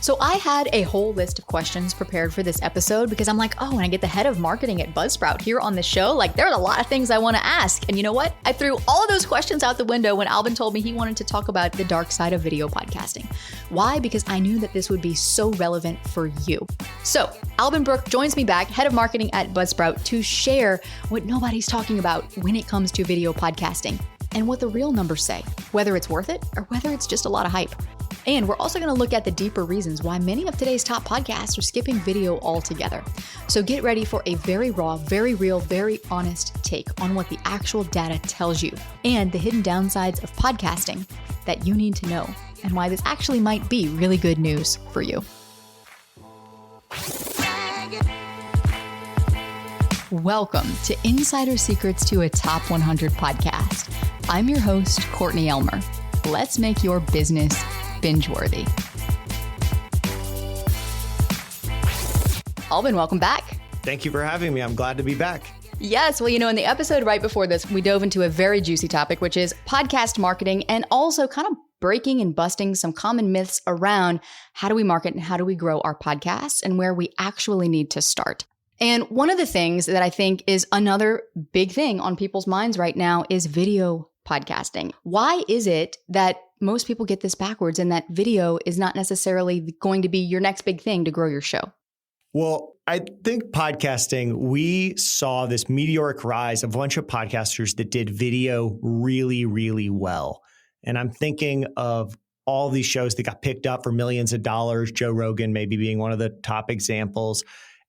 So I had a whole list of questions prepared for this episode because I'm like, oh, when I get the head of marketing at Buzzsprout here on the show, like there's a lot of things I want to ask. And you know what? I threw all of those questions out the window when Alban told me he wanted to talk about the dark side of video podcasting. Why? Because I knew that this would be so relevant for you. So Alban Brooke joins me back, head of marketing at Buzzsprout, to share what nobody's talking about when it comes to video podcasting and what the real numbers say, whether it's worth it or whether it's just a lot of hype. And we're also going to look at the deeper reasons why many of today's top podcasts are skipping video altogether. So get ready for a very raw, very real, very honest take on what the actual data tells you and the hidden downsides of podcasting that you need to know and why this actually might be really good news for you. Welcome to Insider Secrets to a Top 100 podcast. I'm your host, Courtney Elmer. Let's make your business binge-worthy. Alban, welcome back. Thank you for having me. I'm glad to be back. Yes. Well, in the episode right before this, we dove into a very juicy topic, which is podcast marketing, and also kind of breaking and busting some common myths around how do we market and how do we grow our podcasts and where we actually need to start. And one of the things that I think is another big thing on people's minds right now is video podcasting. Why is it that most people get this backwards and that video is not necessarily going to be your next big thing to grow your show? Well, I think podcasting, we saw this meteoric rise of a bunch of podcasters that did video really, really well. And I'm thinking of all these shows that got picked up for millions of dollars, Joe Rogan maybe being one of the top examples,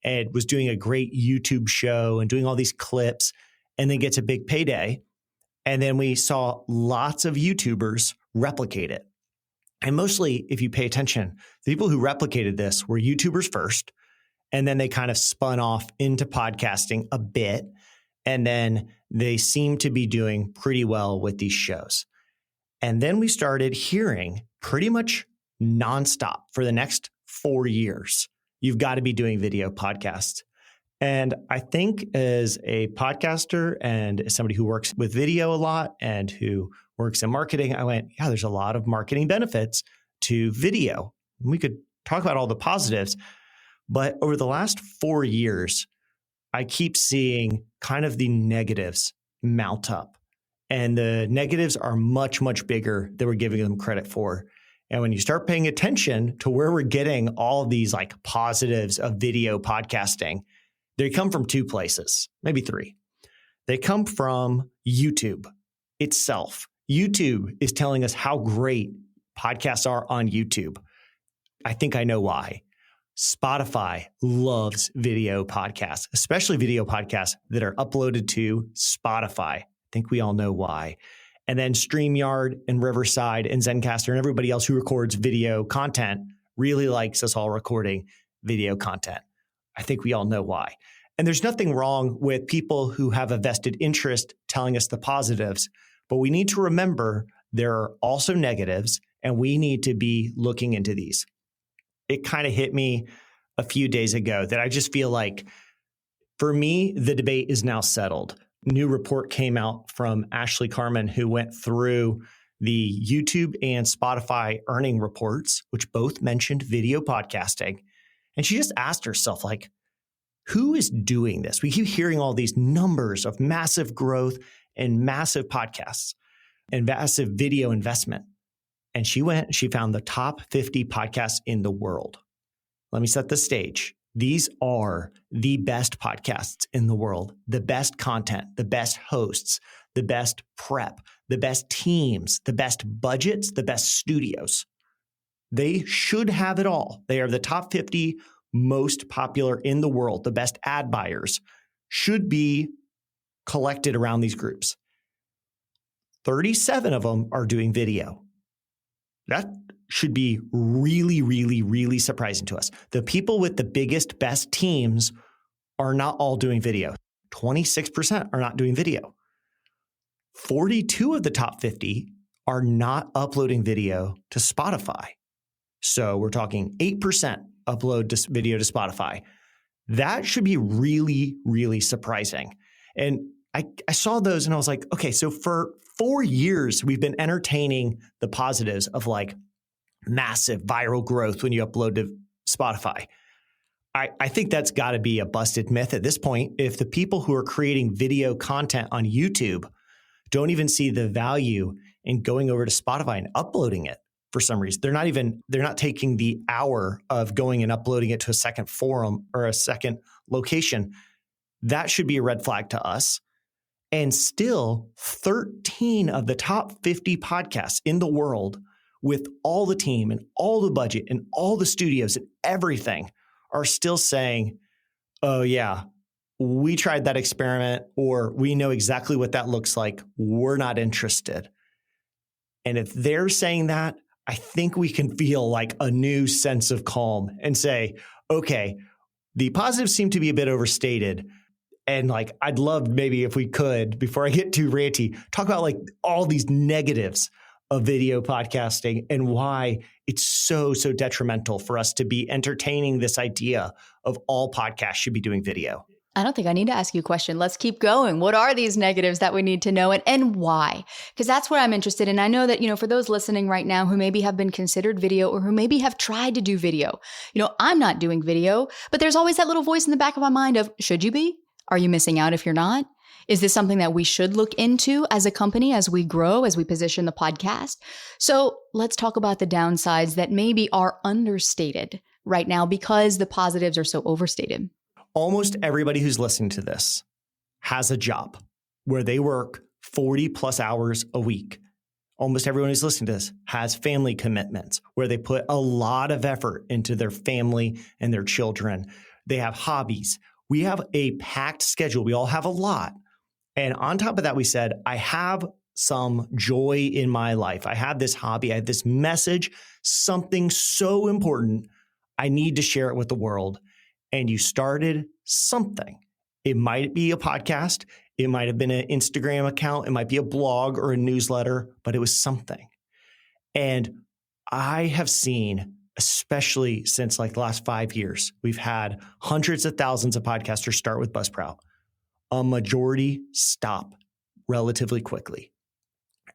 and was doing a great YouTube show and doing all these clips and then gets a big payday. And then we saw lots of YouTubers replicate it. And mostly, if you pay attention, the people who replicated this were YouTubers first, and then they kind of spun off into podcasting a bit. And then they seem to be doing pretty well with these shows. And then we started hearing pretty much nonstop for the next 4 years, you've got to be doing video podcasts. And I think as a podcaster and as somebody who works with video a lot and who works in marketing, I went, yeah, there's a lot of marketing benefits to video. We could talk about all the positives, but over the last 4 years, I keep seeing kind of the negatives mount up. And the negatives are much, much bigger than we're giving them credit for. And when you start paying attention to where we're getting all these like positives of video podcasting, they come from two places, maybe three. They come from YouTube itself. YouTube is telling us how great podcasts are on YouTube. I think I know why. Spotify loves video podcasts, especially video podcasts that are uploaded to Spotify. I think we all know why. And then StreamYard and Riverside and Zencastr and everybody else who records video content really likes us all recording video content. I think we all know why. And there's nothing wrong with people who have a vested interest telling us the positives, but we need to remember there are also negatives, and we need to be looking into these. It kind of hit me a few days ago that I just feel like, for me, the debate is now settled. New report came out from Ashley Carman, who went through the YouTube and Spotify earning reports, which both mentioned video podcasting. And she just asked herself, like, who is doing this? We keep hearing all these numbers of massive growth and massive podcasts and massive video investment. And she found the top 50 podcasts in the world. Let me set the stage. These are the best podcasts in the world, the best content, the best hosts, the best prep, the best teams, the best budgets, the best studios. They should have it all. They are the top 50 most popular in the world. The best ad buyers should be collected around these groups. 37 of them are doing video. That should be really, really, really surprising to us. The people with the biggest, best teams are not all doing video. 26% are not doing video. 42 of the top 50 are not uploading video to Spotify. So we're talking 8% upload video to Spotify. That should be really, really surprising. And I saw those and I was like, okay, so for 4 years, we've been entertaining the positives of like massive viral growth when you upload to Spotify. I think that's got to be a busted myth at this point. If the people who are creating video content on YouTube don't even see the value in going over to Spotify and uploading it for some reason, they're not taking the hour of going and uploading it to a second forum or a second location. That should be a red flag to us. And still 13 of the top 50 podcasts in the world with all the team and all the budget and all the studios and everything are still saying, oh yeah, we tried that experiment, or we know exactly what that looks like. We're not interested. And if they're saying that, I think we can feel like a new sense of calm and say, okay, the positives seem to be a bit overstated. And like, I'd love maybe if we could, before I get too ranty, talk about like all these negatives of video podcasting and why it's so detrimental for us to be entertaining this idea of all podcasts should be doing video. I don't think I need to ask you a question. Let's keep going. What are these negatives that we need to know, and why? Because that's what I'm interested in. I know that, for those listening right now who maybe have been considered video or who maybe have tried to do video, I'm not doing video, but there's always that little voice in the back of my mind of, should you be? Are you missing out if you're not? Is this something that we should look into as a company, as we grow, as we position the podcast? So let's talk about the downsides that maybe are understated right now because the positives are so overstated. Almost everybody who's listening to this has a job where they work 40 plus hours a week. Almost everyone who's listening to this has family commitments where they put a lot of effort into their family and their children. They have hobbies. We have a packed schedule. We all have a lot. And on top of that, we said, I have some joy in my life. I have this hobby. I have this message, something so important. I need to share it with the world. And you started something. It might be a podcast. It might have been an Instagram account. It might be a blog or a newsletter, but it was something. And I have seen, especially since like the last 5 years, we've had hundreds of thousands of podcasters start with Buzzsprout. A majority stop relatively quickly.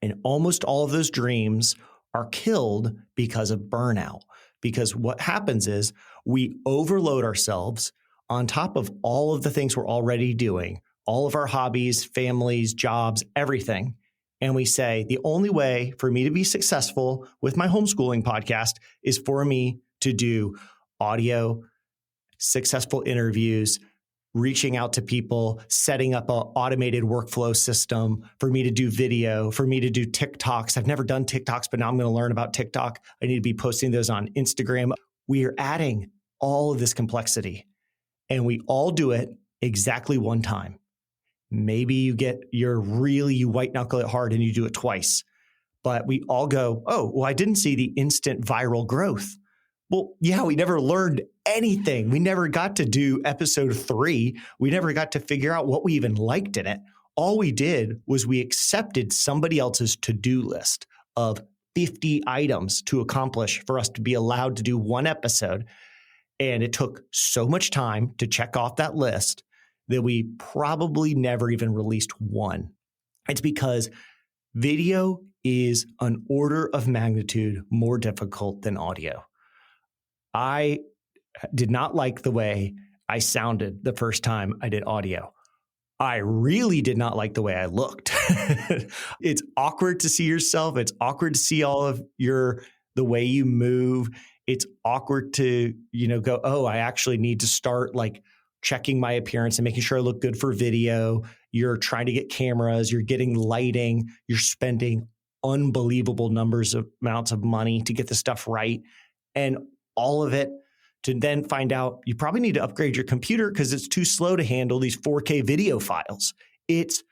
And almost all of those dreams are killed because of burnout. Because what happens is we overload ourselves on top of all of the things we're already doing, all of our hobbies, families, jobs, everything. And we say, the only way for me to be successful with my homeschooling podcast is for me to do audio, successful interviews, reaching out to people, setting up an automated workflow system, for me to do video, for me to do TikToks. I've never done TikToks, but now I'm going to learn about TikTok. I need to be posting those on Instagram. We are adding all of this complexity, and we all do it exactly one time. Maybe you white knuckle it hard and you do it twice, but we all go, oh, well, I didn't see the instant viral growth. Well, yeah, we never learned anything. We never got to do episode 3. We never got to figure out what we even liked in it. All we did was we accepted somebody else's to-do list of 50 items to accomplish for us to be allowed to do one episode. And it took so much time to check off that list that we probably never even released one. It's because video is an order of magnitude more difficult than audio. I did not like the way I sounded the first time I did audio. I really did not like the way I looked. It's awkward to see yourself. It's awkward to see all of the way you move. It's awkward to, go, oh, I actually need to start like checking my appearance and making sure I look good for video. You're trying to get cameras, you're getting lighting, you're spending unbelievable amounts of money to get the stuff right. And all of it to then find out you probably need to upgrade your computer because it's too slow to handle these 4K video files. It's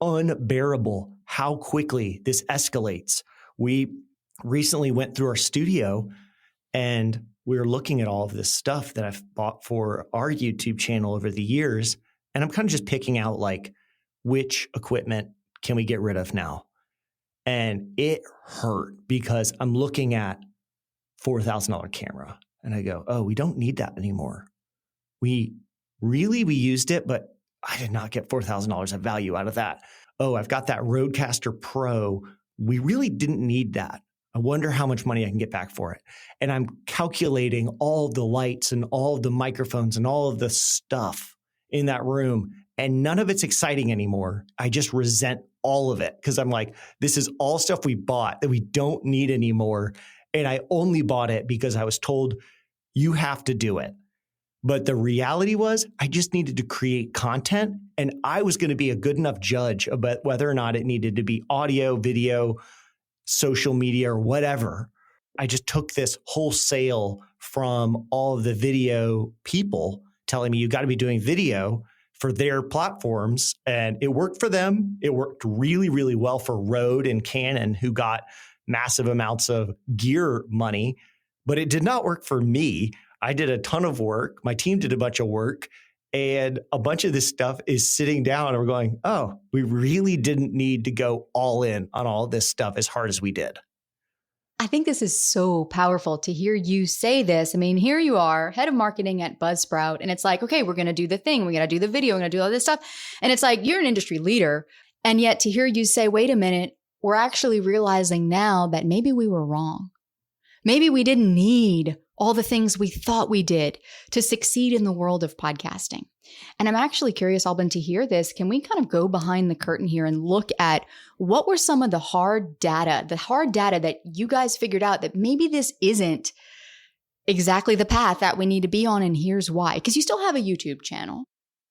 unbearable how quickly this escalates. We recently went through our studio and we were looking at all of this stuff that I've bought for our YouTube channel over the years. And I'm kind of just picking out like, which equipment can we get rid of now? And it hurt because I'm looking at $4,000 camera. And I go, oh, we don't need that anymore. We used it, but I did not get $4,000 of value out of that. Oh, I've got that Rodecaster Pro. We really didn't need that. I wonder how much money I can get back for it. And I'm calculating all of the lights and all of the microphones and all of the stuff in that room. And none of it's exciting anymore. I just resent all of it because I'm like, this is all stuff we bought that we don't need anymore. And I only bought it because I was told you have to do it. But the reality was I just needed to create content, and I was going to be a good enough judge about whether or not it needed to be audio, video, social media, or whatever. I just took this wholesale from all of the video people telling me you got to be doing video for their platforms. And it worked for them. It worked really, really well for Rode and Canon, who got massive amounts of gear money, but it did not work for me. I did a ton of work. My team did a bunch of work, and a bunch of this stuff is sitting down and we're going, oh, we really didn't need to go all in on all this stuff as hard as we did. I think this is so powerful to hear you say this. I mean, here you are, head of marketing at Buzzsprout, and it's like, okay, we're going to do the thing. We're going to do the video. We're going to do all this stuff. And it's like, you're an industry leader. And yet to hear you say, wait a minute, we're actually realizing now that maybe we were wrong. Maybe we didn't need all the things we thought we did to succeed in the world of podcasting. And I'm actually curious, Alban, to hear this. Can we kind of go behind the curtain here and look at what were some of the hard data that you guys figured out that maybe this isn't exactly the path that we need to be on, and here's why. Because you still have a YouTube channel.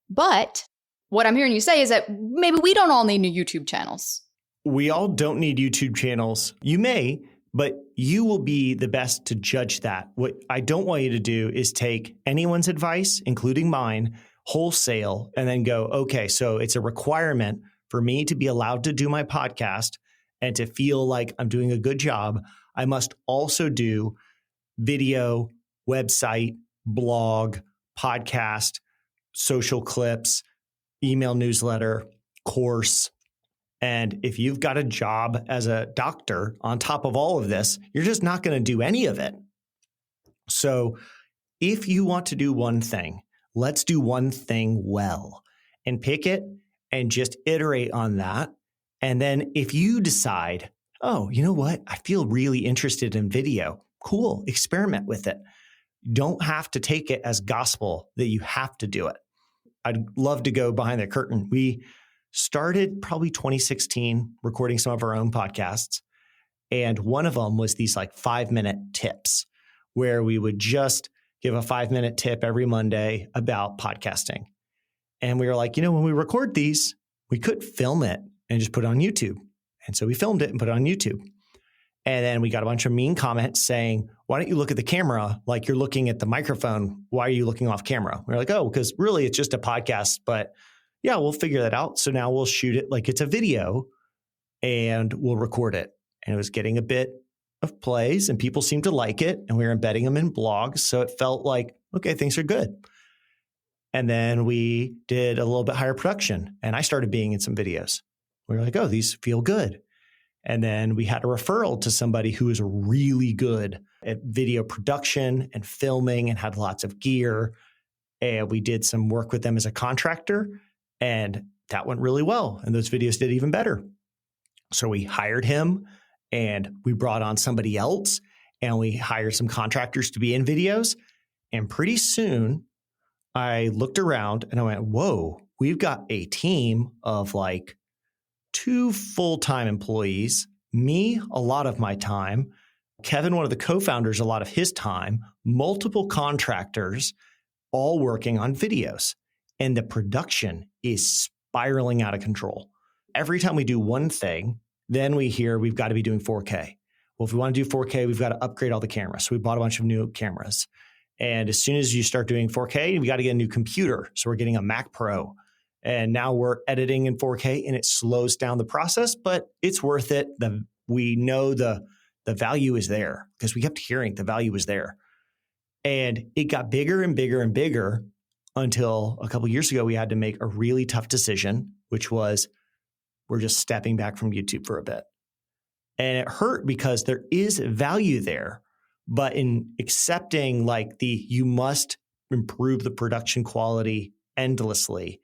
But what I'm hearing you say is that maybe we don't all need new YouTube channels. We all don't need YouTube channels. You may, but you will be the best to judge that. What I don't want you to do is take anyone's advice, including mine, wholesale, and then go, okay, so it's a requirement for me to be allowed to do my podcast and to feel like I'm doing a good job. I must also do video, website, blog, podcast, social clips, email newsletter, course. And if you've got a job as a doctor on top of all of this, you're just not going to do any of it. So if you want to do one thing, let's do one thing well and pick it and just iterate on that. And then if you decide, oh, you know what? I feel really interested in video. Cool. Experiment with it. You don't have to take it as gospel that you have to do it. I'd love to go behind the curtain. We started probably 2016 recording some of our own podcasts. And one of them was these like 5-minute tips where we would just give a 5-minute tip every Monday about podcasting. And we were like, when we record these, we could film it and just put it on YouTube. And so we filmed it and put it on YouTube. And then we got a bunch of mean comments saying, why don't you look at the camera like you're looking at the microphone? Why are you looking off camera? We're like, oh, because really it's just a podcast, but yeah, we'll figure that out. So now we'll shoot it like it's a video and we'll record it. And it was getting a bit of plays and people seemed to like it. And we were embedding them in blogs. So it felt like, okay, things are good. And then we did a little bit higher production and I started being in some videos. We were like, oh, these feel good. And then we had a referral to somebody who was really good at video production and filming and had lots of gear. And we did some work with them as a contractor. And that went really well. And those videos did even better. So we hired him and we brought on somebody else and we hired some contractors to be in videos. And pretty soon I looked around and I went, whoa, we've got a team of like 2 full-time employees, me, a lot of my time, Kevin, one of the co-founders, a lot of his time, multiple contractors, all working on videos. And the production is spiraling out of control. Every time we do one thing, then we hear we've got to be doing 4K. Well, if we want to do 4K, we've got to upgrade all the cameras. So we bought a bunch of new cameras. And as soon as you start doing 4K, we got to get a new computer. So we're getting a Mac Pro. And now we're editing in 4K and it slows down the process, but it's worth it. We know the value is there because we kept hearing the value was there. And it got bigger and bigger and bigger until a couple of years ago, we had to make a really tough decision, which was we're just stepping back from YouTube for a bit. And it hurt because there is value there, but in accepting you must improve the production quality endlessly,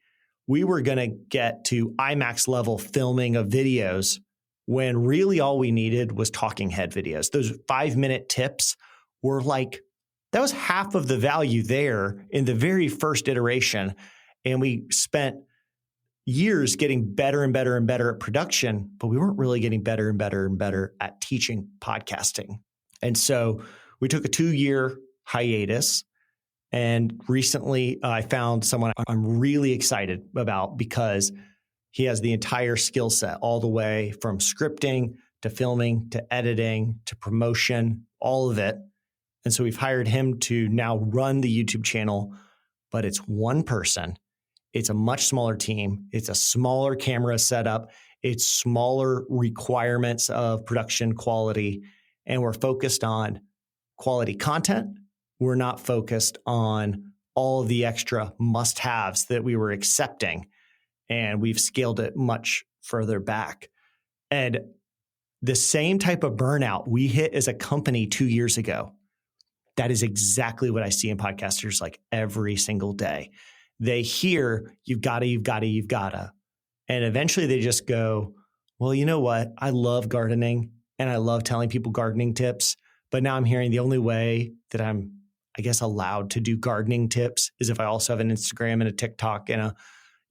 we were going to get to IMAX level filming of videos when really all we needed was talking head videos. Those 5-minute tips were like, that was half of the value there in the very first iteration. And we spent years getting better and better and better at production, but we weren't really getting better and better and better at teaching podcasting. And so we took a 2-year hiatus. And recently I found someone I'm really excited about because he has the entire skill set, all the way from scripting to filming to editing to promotion, all of it. And so we've hired him to now run the YouTube channel, but it's one person. It's a much smaller team. It's a smaller camera setup. It's smaller requirements of production quality. And we're focused on quality content. We're not focused on all of the extra must-haves that we were accepting. And we've scaled it much further back. And the same type of burnout we hit as a company 2 years ago, that is exactly what I see in podcasters like every single day. They hear, you've got to. And eventually they just go, well, you know what? I love gardening and I love telling people gardening tips. But now I'm hearing the only way that I'm, I guess, allowed to do gardening tips is if I also have an Instagram and a TikTok and a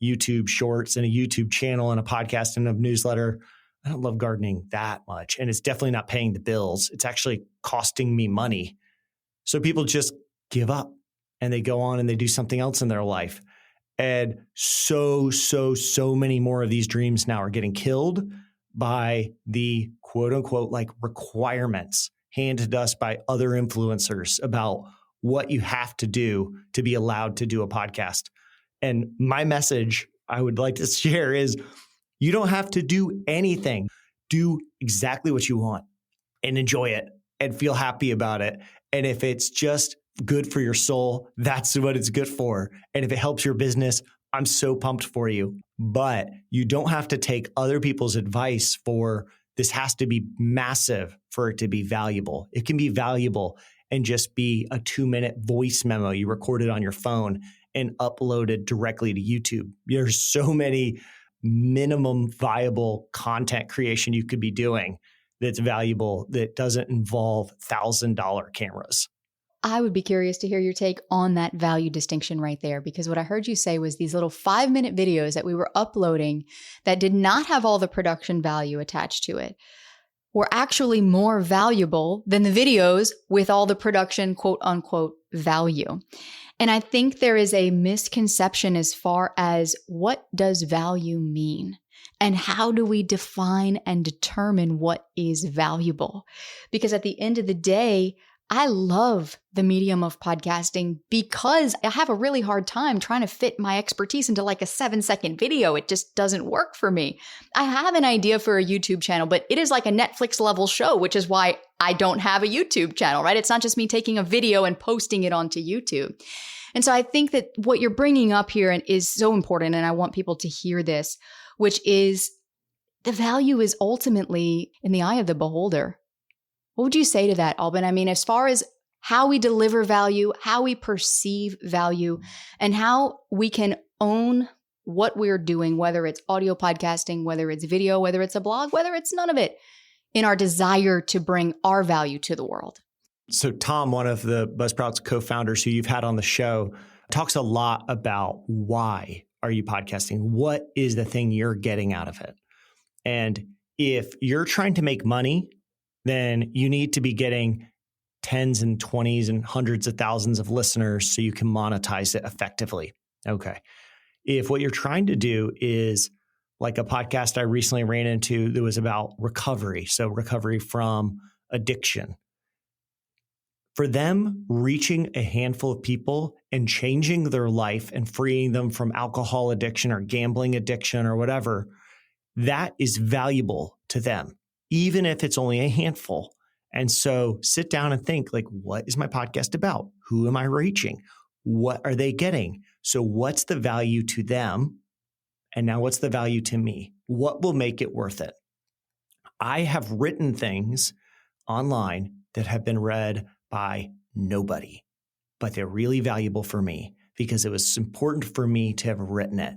YouTube shorts and a YouTube channel and a podcast and a newsletter. I don't love gardening that much. And it's definitely not paying the bills. It's actually costing me money. So people just give up and they go on and they do something else in their life. And so many more of these dreams now are getting killed by the quote unquote like requirements handed to us by other influencers about what you have to do to be allowed to do a podcast. And my message I would like to share is you don't have to do anything. Do exactly what you want and enjoy it and feel happy about it. And if it's just good for your soul, that's what it's good for. And if it helps your business, I'm so pumped for you. But you don't have to take other people's advice for this has to be massive for it to be valuable. It can be valuable and just be a 2-minute voice memo you recorded on your phone and uploaded directly to YouTube. There's so many minimum viable content creation you could be doing that's valuable that doesn't involve $1,000 cameras. I would be curious to hear your take on that value distinction right there, because what I heard you say was these little 5-minute videos that we were uploading that did not have all the production value attached to it were actually more valuable than the videos with all the production quote unquote value. And I think there is a misconception as far as what does value mean? And how do we define and determine what is valuable? Because at the end of the day, I love the medium of podcasting because I have a really hard time trying to fit my expertise into like a 7-second video. It just doesn't work for me. I have an idea for a YouTube channel, but it is like a Netflix level show, which is why I don't have a YouTube channel, right? It's not just me taking a video and posting it onto YouTube. And so I think that what you're bringing up here is so important, and I want people to hear this, which is the value is ultimately in the eye of the beholder. What would you say to that, Alban? I mean, as far as how we deliver value, how we perceive value, and how we can own what we're doing, whether it's audio podcasting, whether it's video, whether it's a blog, whether it's none of it, in our desire to bring our value to the world. So Tom, one of the Buzzsprout's co-founders who you've had on the show, talks a lot about why are you podcasting? What is the thing you're getting out of it? And if you're trying to make money, then you need to be getting tens and 20s and hundreds of thousands of listeners so you can monetize it effectively. Okay. If what you're trying to do is like a podcast I recently ran into that was about recovery, so recovery from addiction. For them, reaching a handful of people and changing their life and freeing them from alcohol addiction or gambling addiction or whatever, that is valuable to them, even if it's only a handful. And so sit down and think, like, what is my podcast about? Who am I reaching? What are they getting? So what's the value to them? And now what's the value to me? What will make it worth it? I have written things online that have been read by nobody, but they're really valuable for me because it was important for me to have written it.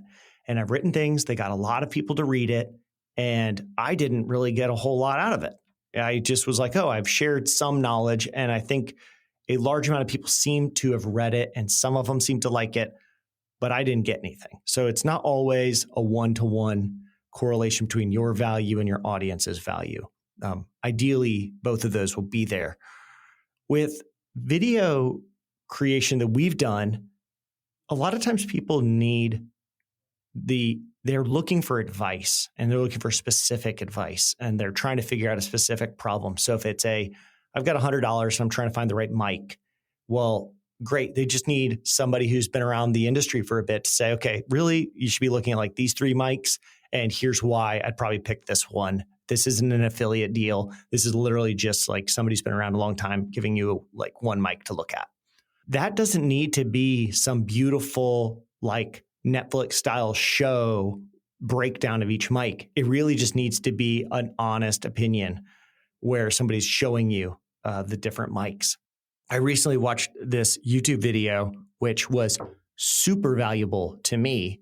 And I've written things that got a lot of people to read it, And I didn't really get a whole lot out of it. I just was like, oh, I've shared some knowledge. And I think a large amount of people seem to have read it and some of them seem to like it, but I didn't get anything. So it's not always a one-to-one correlation between your value and your audience's value. Ideally, both of those will be there. With video creation that we've done, a lot of times people they're looking for advice and they're looking for specific advice and they're trying to figure out a specific problem. So if it's I've got $100 and I'm trying to find the right mic. Well, great. They just need somebody who's been around the industry for a bit to say, okay, really, you should be looking at like these 3 mics. And here's why I'd probably pick this one. This isn't an affiliate deal. This is literally just like somebody's been around a long time giving you like one mic to look at. That doesn't need to be some beautiful like Netflix style show breakdown of each mic. It really just needs to be an honest opinion where somebody's showing you the different mics. I recently watched this YouTube video, which was super valuable to me.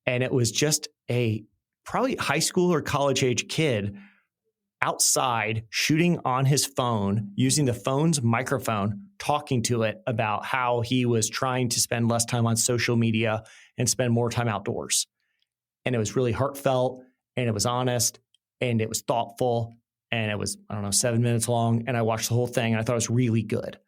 And it was just a probably high school or college age kid outside shooting on his phone, using the phone's microphone, talking to it about how he was trying to spend less time on social media and spend more time outdoors. And it was really heartfelt and it was honest and it was thoughtful and it was, 7 minutes long. And I watched the whole thing and I thought it was really good.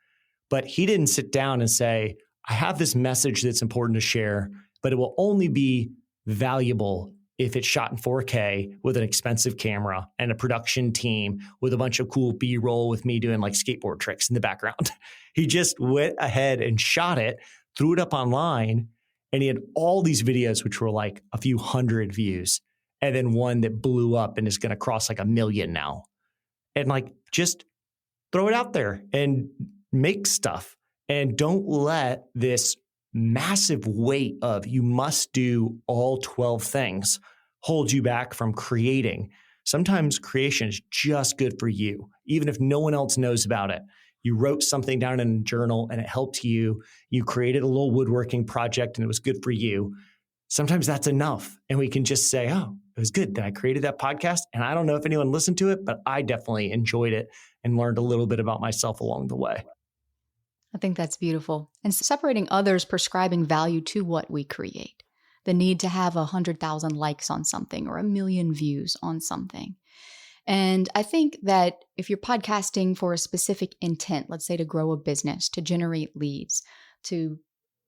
But he didn't sit down and say, I have this message that's important to share, but it will only be valuable if it's shot in 4K with an expensive camera and a production team with a bunch of cool B-roll with me doing like skateboard tricks in the background. He just went ahead and shot it, threw it up online, and he had all these videos, which were like a few hundred views, and then one that blew up and is going to cross like 1 million now. And like, just throw it out there and make stuff. And don't let this massive weight of you must do all 12 things hold you back from creating. Sometimes creation is just good for you, even if no one else knows about it. You wrote something down in a journal and it helped you. You created a little woodworking project and it was good for you. Sometimes that's enough. And we can just say, oh, it was good that I created that podcast. And I don't know if anyone listened to it, but I definitely enjoyed it and learned a little bit about myself along the way. I think that's beautiful. And separating others prescribing value to what we create. The need to have 100,000 likes on something or 1 million views on something. And I think that if you're podcasting for a specific intent, let's say to grow a business, to generate leads, to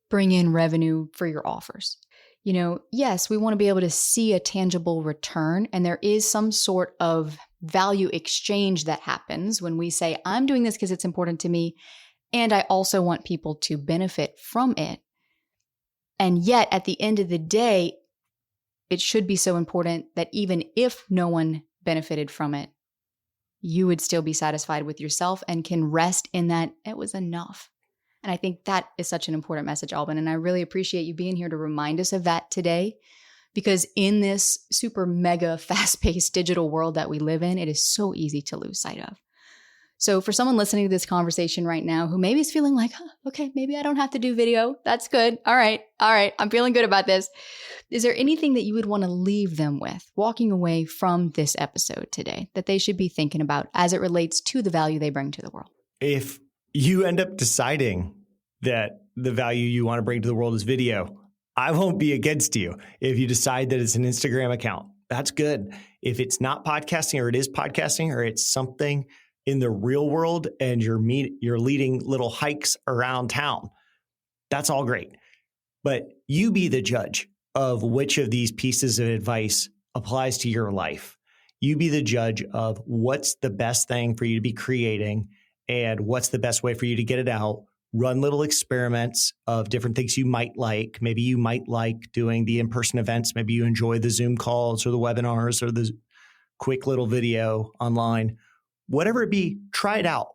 bring in revenue for your offers, yes, we want to be able to see a tangible return. And there is some sort of value exchange that happens when we say, I'm doing this because it's important to me. And I also want people to benefit from it. And yet, at the end of the day, it should be so important that even if no one benefited from it, you would still be satisfied with yourself and can rest in that it was enough. And I think that is such an important message, Alban. And I really appreciate you being here to remind us of that today. Because in this super mega fast-paced digital world that we live in, it is so easy to lose sight of. So for someone listening to this conversation right now who maybe is feeling like, okay, maybe I don't have to do video. That's good. All right. I'm feeling good about this. Is there anything that you would want to leave them with walking away from this episode today that they should be thinking about as it relates to the value they bring to the world? If you end up deciding that the value you want to bring to the world is video, I won't be against you. If you decide that it's an Instagram account, that's good. If it's not podcasting or it is podcasting or it's something in the real world and you're leading little hikes around town, that's all great. But you be the judge of which of these pieces of advice applies to your life. You be the judge of what's the best thing for you to be creating and what's the best way for you to get it out. Run little experiments of different things you might like. Maybe you might like doing the in-person events. Maybe you enjoy the Zoom calls or the webinars or the quick little video online. Whatever it be, try it out,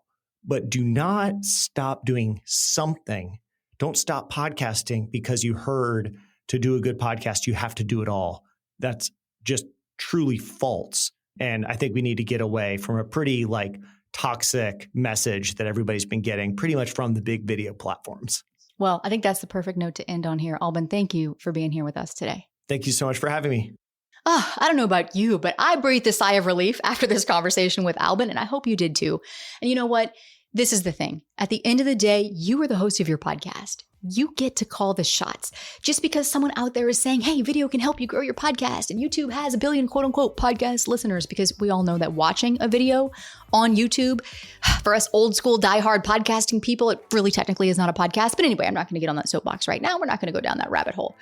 but do not stop doing something. Don't stop podcasting because you heard to do a good podcast, you have to do it all. That's just truly false. And I think we need to get away from a pretty toxic message that everybody's been getting pretty much from the big video platforms. Well, I think that's the perfect note to end on here. Alban, thank you for being here with us today. Thank you so much for having me. Oh, I don't know about you, but I breathed a sigh of relief after this conversation with Alban, and I hope you did too. And you know what? This is the thing. At the end of the day, you are the host of your podcast. You get to call the shots. Just because someone out there is saying, hey, video can help you grow your podcast, and YouTube has 1 billion quote unquote podcast listeners, because we all know that watching a video on YouTube, for us old school diehard podcasting people, it really technically is not a podcast. But anyway, I'm not going to get on that soapbox right now. We're not going to go down that rabbit hole.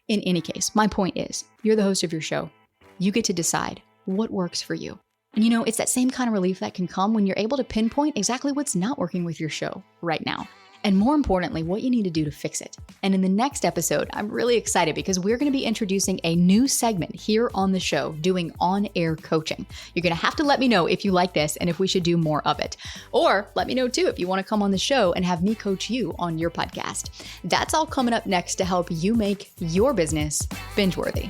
In any case, my point is, you're the host of your show. You get to decide what works for you. And you know, it's that same kind of relief that can come when you're able to pinpoint exactly what's not working with your show right now. And more importantly, what you need to do to fix it. And in the next episode, I'm really excited because we're going to be introducing a new segment here on the show, doing on-air coaching. You're going to have to let me know if you like this and if we should do more of it. Or let me know too if you want to come on the show and have me coach you on your podcast. That's all coming up next to help you make your business binge-worthy.